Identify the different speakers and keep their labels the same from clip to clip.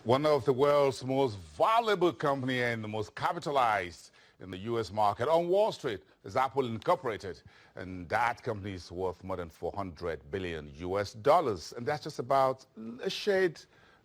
Speaker 1: One of the world's most valuable company and the most capitalized in the U.S. market on Wall Street is Apple Incorporated. And that company is worth more than 400 billion US dollars. And that's just about a shade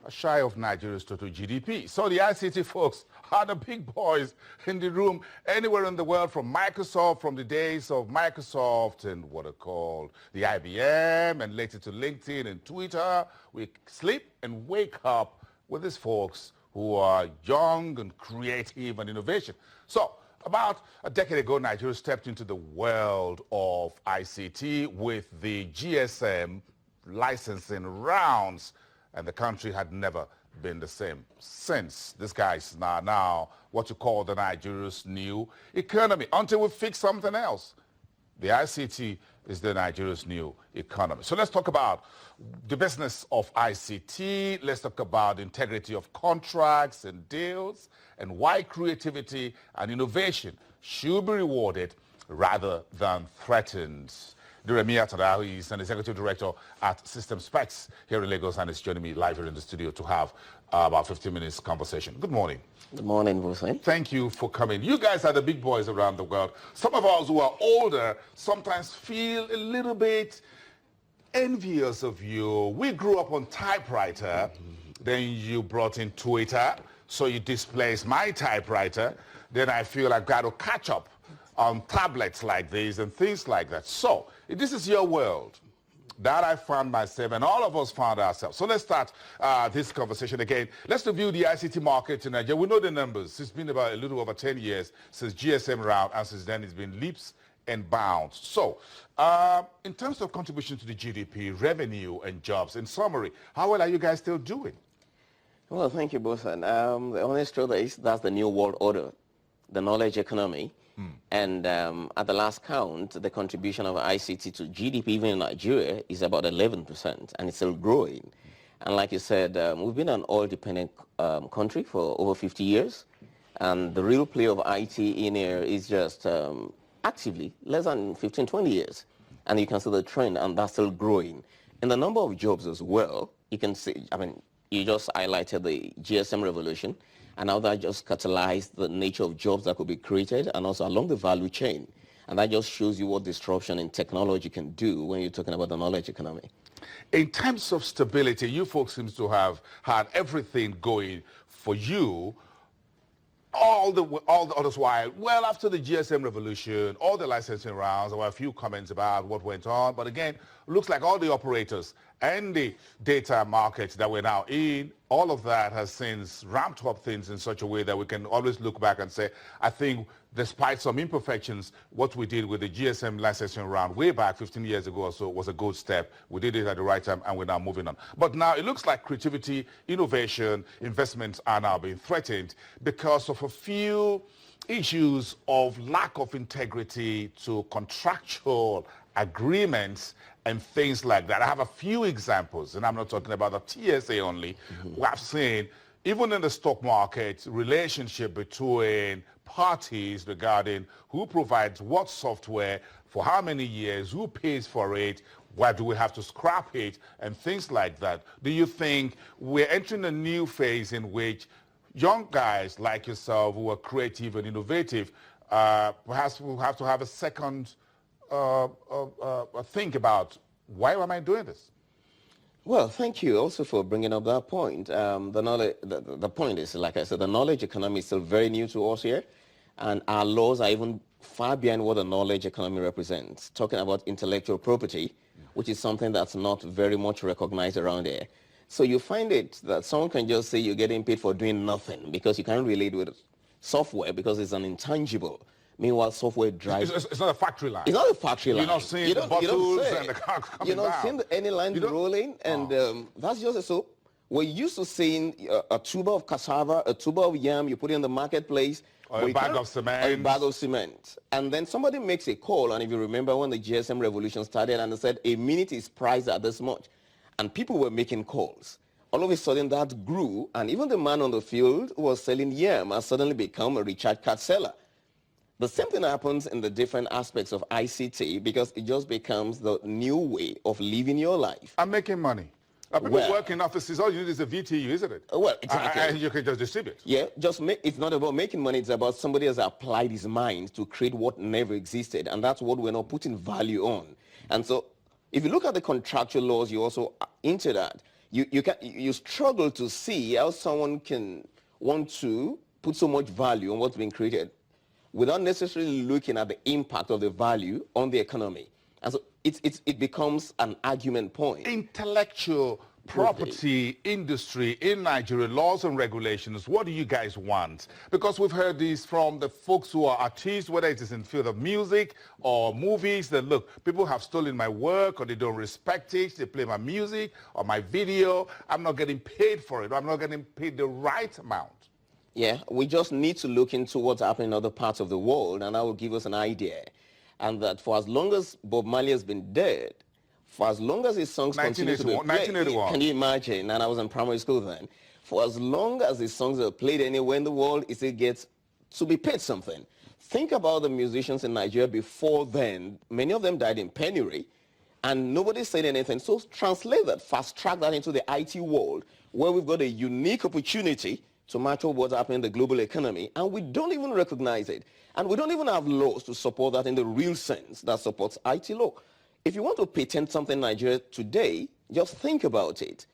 Speaker 1: shy of Nigeria's total GDP. So the ICT folks are the big boys in the room anywhere in the world, from Microsoft, from the days of Microsoft and what are called the IBM, and later to LinkedIn and Twitter. We sleep and wake up with these folks who are young and creative and innovation. So about a decade ago, Nigeria stepped into the world of ICT with the GSM licensing rounds, and the country had never been the same since. This guy's now what you call the Nigeria's new economy, until we fix something else. The ICT is the Nigeria's new economy. So let's talk about the business of ICT. Let's talk about the integrity of contracts and deals, and why creativity and innovation should be rewarded rather than threatened. Deremi Atanda, he is an Executive Director at SystemSpecs here in Lagos, and is joining me live here in the studio to have about 15 minutes conversation. Good morning.
Speaker 2: Good morning, Hussein.
Speaker 1: Thank you for coming. You guys are the big boys around the world. Some of us who are older sometimes feel a little bit envious of you. We grew up on typewriter, then you brought in Twitter, so you displaced my typewriter. Then I feel I've got to catch up on tablets like these and things like that. So this is your world that I found myself, and all of us found ourselves. So let's start this conversation again. Let's review the ICT market in Nigeria. We know the numbers. It's been about a little over 10 years since GSM round, and since then it's been leaps and bounds. So in terms of contribution to the GDP, revenue, and jobs, in summary, how well are you guys still doing?
Speaker 2: Well, thank you, Bosan. The honest truth is that's the new world order, the knowledge economy. And at the last count, the contribution of ICT to GDP, even in Nigeria, is about 11%, and it's still growing. And like you said, we've been an oil-dependent country for over 50 years, and the real play of IT in here is just actively less than 15, 20 years. And you can see the trend, and that's still growing. And the number of jobs as well, you can see, I mean, you just highlighted the GSM revolution, and now that just catalyzed the nature of jobs that could be created, and also along the value chain. And that just shows you what disruption in technology can do when you're talking about the knowledge economy.
Speaker 1: In terms of stability, you folks seem to have had everything going for you all the others while. Well, after the GSM revolution, all the licensing rounds, there were a few comments about what went on. But again, looks like all the operators and the data markets that we're now in, all of that has since ramped up things in such a way that we can always look back and say, I think despite some imperfections, what we did with the GSM licensing round way back 15 years ago or so was a good step. We did it at the right time, and we're now moving on. But now it looks like creativity, innovation, investments are now being threatened because of a few issues of lack of integrity to contractual agreements and things like that. I have a few examples, and I'm not talking about the TSA only. I've seen, even in the stock market, relationship between parties regarding who provides what software, for how many years, who pays for it, why do we have to scrap it, and things like that. Do you think we're entering a new phase in which young guys like yourself who are creative and innovative perhaps will have to have a second think about, why am I doing this?
Speaker 2: Well, thank you also for bringing up that point. The point is, like I said, the knowledge economy is still very new to us here, and our laws are even far beyond what the knowledge economy represents. Talking about intellectual property, which is something that's not very much recognized around here. So you find it that someone can just say you're getting paid for doing nothing because you can't relate with software because it's an intangible. Meanwhile, software drives.
Speaker 1: It's not a factory line.
Speaker 2: It's not a factory line.
Speaker 1: You're not seeing the bottles and the car coming
Speaker 2: You're not
Speaker 1: down.
Speaker 2: seeing any lines rolling, and that's just so. We're used to seeing a tuber of cassava, a tuber of yam, you put it in the marketplace.
Speaker 1: Or a bag of cement.
Speaker 2: Or a bag of cement. And then somebody makes a call, and if you remember when the GSM revolution started, and they said a minute is priced at this much, and people were making calls. All of a sudden that grew, and even the man on the field who was selling yam has suddenly become a recharge card seller. The same thing happens in the different aspects of ICT because it just becomes the new way of living your life.
Speaker 1: I'm making money. People work in offices, all you need is a VTU, isn't it?
Speaker 2: Well, exactly.
Speaker 1: And you can just distribute.
Speaker 2: Yeah, it's not about making money, it's about somebody has applied his mind to create what never existed, and that's what we're not putting value on. And so, if you look at the contractual laws, you also into that. You struggle to see how someone can want to put so much value on what's being created without necessarily looking at the impact of the value on the economy. And so it becomes an argument point.
Speaker 1: Intellectual property industry in Nigeria, laws and regulations, what do you guys want? Because we've heard this from the folks who are artists, whether it is in the field of music or movies, that look, people have stolen my work or they don't respect it, they play my music or my video, I'm not getting paid for it, or I'm not getting paid the right amount.
Speaker 2: Yeah, we just need to look into what's happening in other parts of the world, and that will give us an idea. And that for as long as Bob Marley has been dead, for as long as his songs continue to be played,
Speaker 1: 1981.
Speaker 2: Can you imagine? And I was in primary school then. For as long as his songs are played anywhere in the world, it still gets to be paid something. Think about the musicians in Nigeria before then. Many of them died in penury, and nobody said anything. So translate that, fast track that into the IT world, where we've got a unique opportunity to match up what's happening in the global economy, and we don't even recognize it. And we don't even have laws to support that in the real sense that supports IT law. If you want to patent something in Nigeria today, just think about it.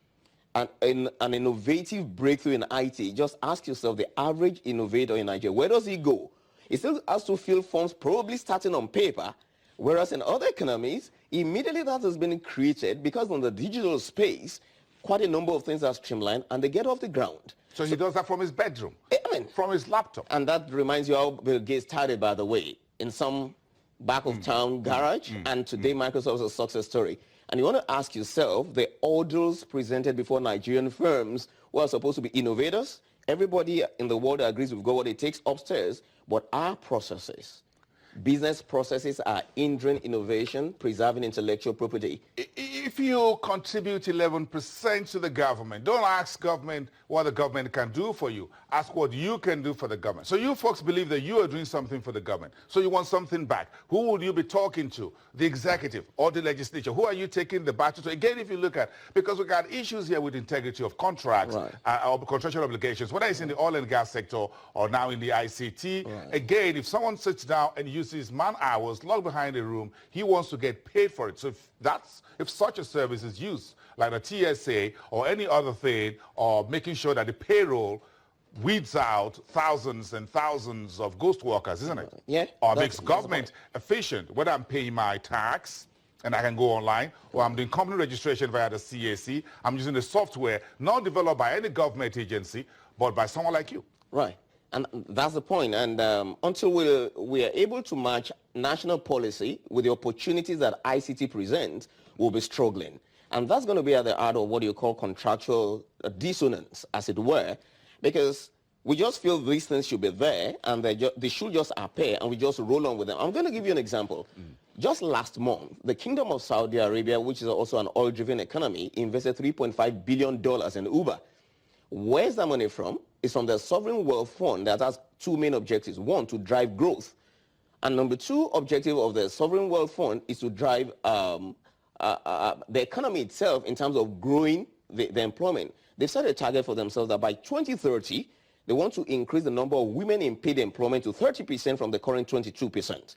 Speaker 2: An innovative breakthrough in IT, just ask yourself, the average innovator in Nigeria, where does he go? He still has to fill forms, probably starting on paper, whereas in other economies, immediately that has been created, because in the digital space, quite a number of things are streamlined and they get off the ground.
Speaker 1: So he does that from his bedroom, from his laptop.
Speaker 2: And that reminds you how Bill Gates started, by the way, in some back of town garage, and today Microsoft is a success story. And you want to ask yourself, the orders presented before Nigerian firms who are supposed to be innovators, everybody in the world agrees we've got what it takes upstairs, but our processes, business processes, are hindering innovation, preserving intellectual property.
Speaker 1: If you contribute 11% to the government, don't ask government what the government can do for you. Ask what you can do for the government. So you folks believe that you are doing something for the government. So you want something back. Who would you be talking to? The executive or the legislature? Who are you taking the battle to? Again, if you look at, because we got issues here with integrity of contracts, or contractual obligations, whether it's in the oil and gas sector or now in the ICT. Again, if someone sits down and uses man hours locked behind a room, he wants to get paid for it. So if such a service is used, like a TSA or any other thing, or making sure that the payroll weeds out thousands and thousands of ghost workers, isn't it?
Speaker 2: Yeah.
Speaker 1: Or makes government efficient, whether I'm paying my tax and I can go online, or I'm doing company registration via the CAC, I'm using the software not developed by any government agency, but by someone like you.
Speaker 2: Right. And that's the point. And until we are able to match national policy with the opportunities that ICT presents, we'll be struggling. And that's going to be at the heart of what you call contractual dissonance, as it were, because we just feel these things should be there, and they should just appear, and we just roll on with them. I'm going to give you an example. Just last month, the Kingdom of Saudi Arabia, which is also an oil-driven economy, invested $3.5 billion in Uber. Where's that money from? It's from the Sovereign Wealth Fund that has two main objectives. One, to drive growth. And number two objective of the Sovereign Wealth Fund is to drive the economy itself in terms of growing the employment. They've set a target for themselves that by 2030, they want to increase the number of women in paid employment to 30% from the current 22%.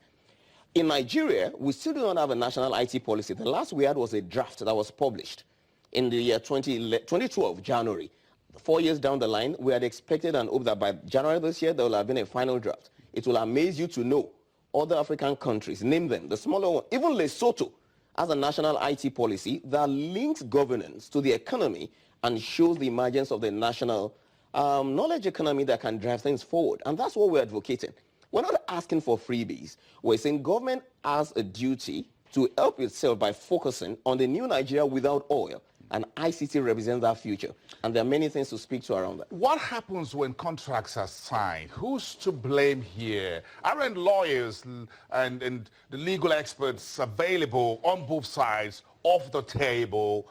Speaker 2: In Nigeria, we still do not have a national IT policy. The last we had was a draft that was published in the year 2012, January. 4 years down the line, we had expected and hoped that by January this year, there will have been a final draft. It will amaze you to know other African countries, name them, the smaller one, even Lesotho has a national IT policy that links governance to the economy and shows the emergence of the national knowledge economy that can drive things forward. And that's what we're advocating. We're not asking for freebies. We're saying government has a duty to help itself by focusing on the new Nigeria without oil. And ICT represents that future. And there are many things to speak to around that.
Speaker 1: What happens when contracts are signed? Who's to blame here? Aren't lawyers and the legal experts available on both sides off the table?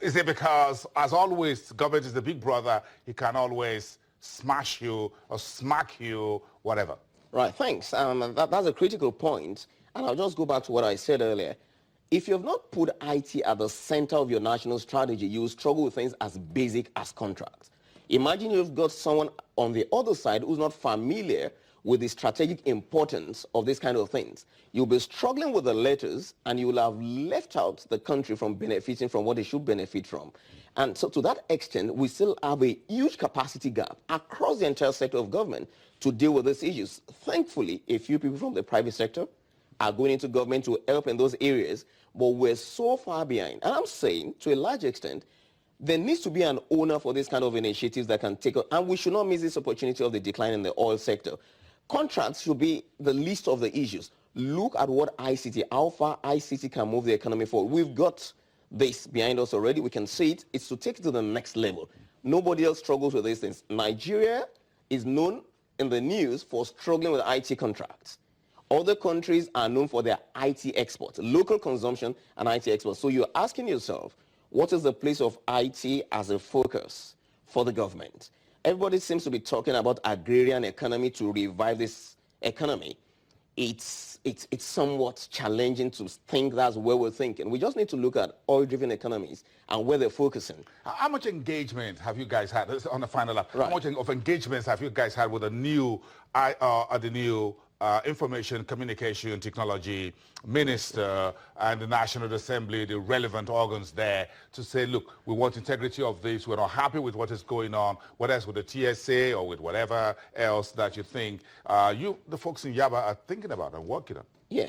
Speaker 1: Is it because, as always, government is the big brother, he can always smash you or smack you, whatever?
Speaker 2: Right, thanks. That's a critical point. And I'll just go back to what I said earlier. if you have not put IT at the center of your national strategy, you will struggle with things as basic as contracts. Imagine you've got someone on the other side who's not familiar with the strategic importance of these kind of things. You'll be struggling with the letters, and you will have left out the country from benefiting from what they should benefit from. And so to that extent, we still have a huge capacity gap across the entire sector of government to deal with these issues. Thankfully, a few people from the private sector are going into government to help in those areas, but we're so far behind. And I'm saying, to a large extent, there needs to be an owner for this kind of initiatives that can take, and we should not miss this opportunity of the decline in the oil sector. Contracts should be the least of the issues. Look at what ICT, how far ICT can move the economy forward. We've got this behind us already. We can see it. It's to take it to the next level. Nobody else struggles with these things. Nigeria is known in the news for struggling with IT contracts. Other countries are known for their IT exports, local consumption and IT exports. So you're asking yourself, what is the place of IT as a focus for the government? Everybody seems to be talking about agrarian economy to revive this economy. It's somewhat challenging to think that's where we're thinking. We just need to look at oil-driven economies and where they're focusing.
Speaker 1: How much engagement have you guys had on the final lap?
Speaker 2: Right.
Speaker 1: How much of engagements have you guys had with the new Information Communication Technology Minister and the National Assembly, the relevant organs there, to say, look, we want integrity of this. We're not happy with what is going on, whether it's with the TSA or with whatever else that you think the folks in Yaba are thinking about and working on.
Speaker 2: Yeah.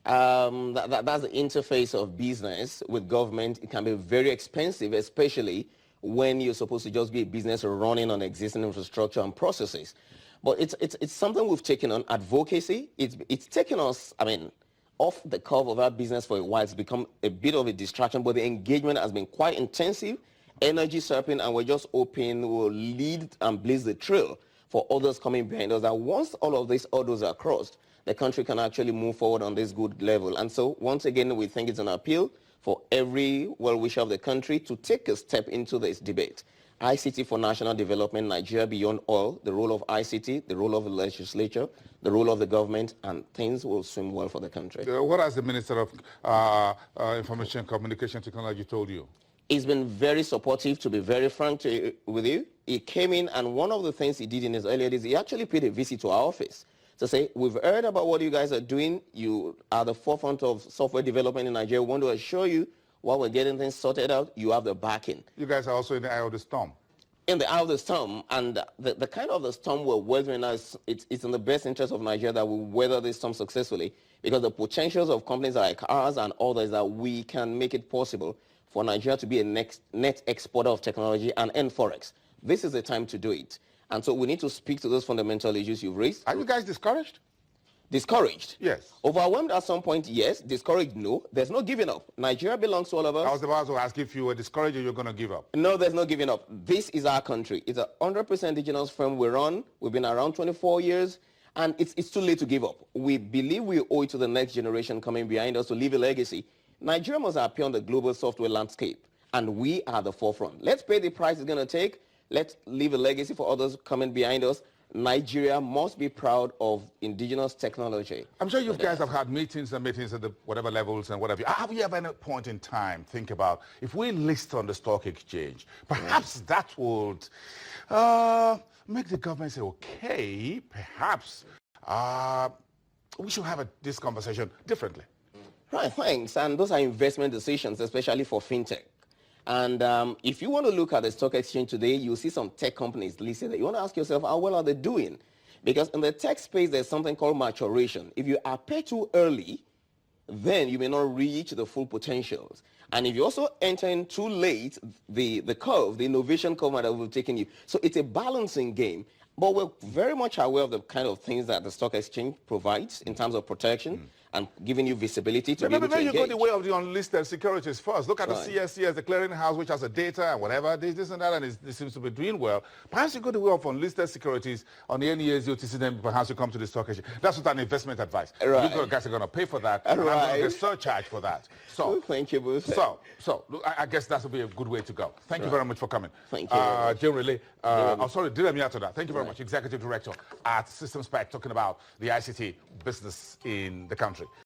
Speaker 2: That's the interface of business with government. It can be very expensive, especially when you're supposed to just be a business running on existing infrastructure and processes. But it's something we've taken on. Advocacy, it's taken us, off the curve of our business for a while. It's become a bit of a distraction, but the engagement has been quite intensive, energy sapping, and we're just hoping we'll lead and blaze the trail for others coming behind us, that once all of these hurdles are crossed, the country can actually move forward on this good level. And so once again, we think it's an appeal for every well-wisher of the country to take a step into this debate. ICT for national development, Nigeria beyond oil, the role of ICT, the role of the legislature, the role of the government, and things will swim well for the country.
Speaker 1: What has the Minister of Information Communication Technology told you?
Speaker 2: He's been very supportive, to be very frank with you. He came in, and one of the things he did in his earlier days, he actually paid a visit to our office to say, we've heard about what you guys are doing. You are the forefront of software development in Nigeria. We want to assure you, while we're getting things sorted out, you have the backing.
Speaker 1: You guys are also in the eye of the storm.
Speaker 2: In the eye of the storm, and the kind of the storm we're weathering now, it's in the best interest of Nigeria that we weather this storm successfully, because the potentials of companies like ours and others, that we can make it possible for Nigeria to be a net exporter of technology and end forex. This is the time to do it. And so we need to speak to those fundamental issues you've raised.
Speaker 1: Are you guys discouraged?
Speaker 2: Discouraged?
Speaker 1: Yes.
Speaker 2: Overwhelmed at some point? Yes. Discouraged? No. There's no giving up. Nigeria belongs to all of us.
Speaker 1: I was about to ask if you were discouraged or you're going to give up.
Speaker 2: No, there's no giving up. This is our country. It's a 100% indigenous firm we run. We've been around 24 years, and it's too late to give up. We believe we owe it to the next generation coming behind us to leave a legacy. Nigeria must appear on the global software landscape, and we are the forefront. Let's pay the price it's going to take. Let's leave a legacy for others coming behind us. Nigeria must be proud of indigenous technology.
Speaker 1: I'm sure you guys have had meetings and meetings at the whatever levels and whatever. Have you ever at any point in time think about, if we list on the stock exchange, perhaps that would make the government say, okay, perhaps we should have this conversation differently.
Speaker 2: Right, thanks. And those are investment decisions, especially for fintech. And if you want to look at the stock exchange today, you'll see some tech companies listed. You want to ask yourself, how well are they doing? Because in the tech space, there's something called maturation. If you appear too early, then you may not reach the full potentials. And if you also enter in too late, the curve, the innovation curve that will take you. So it's a balancing game. But we're very much aware of the kind of things that the stock exchange provides in terms of protection and giving you visibility to be able to engage.
Speaker 1: Maybe you go the way of the unlisted securities first. Look at the CSC as the clearinghouse, which has the data and whatever, this and that, and it seems to be doing well. Perhaps you go the way of unlisted securities on the NES, OTC, then perhaps you come to the stock exchange. That's what an investment advice.
Speaker 2: Right.
Speaker 1: You guys are going to pay for that, and I'm going to get surcharge for that. So,
Speaker 2: thank you, Bruce.
Speaker 1: So look, I guess that would be a good way to go. Thank you very much for coming.
Speaker 2: Thank you.
Speaker 1: Deremi Atanda, thank you very much, Executive Director at SystemSpecs, talking about the ICT business in the country.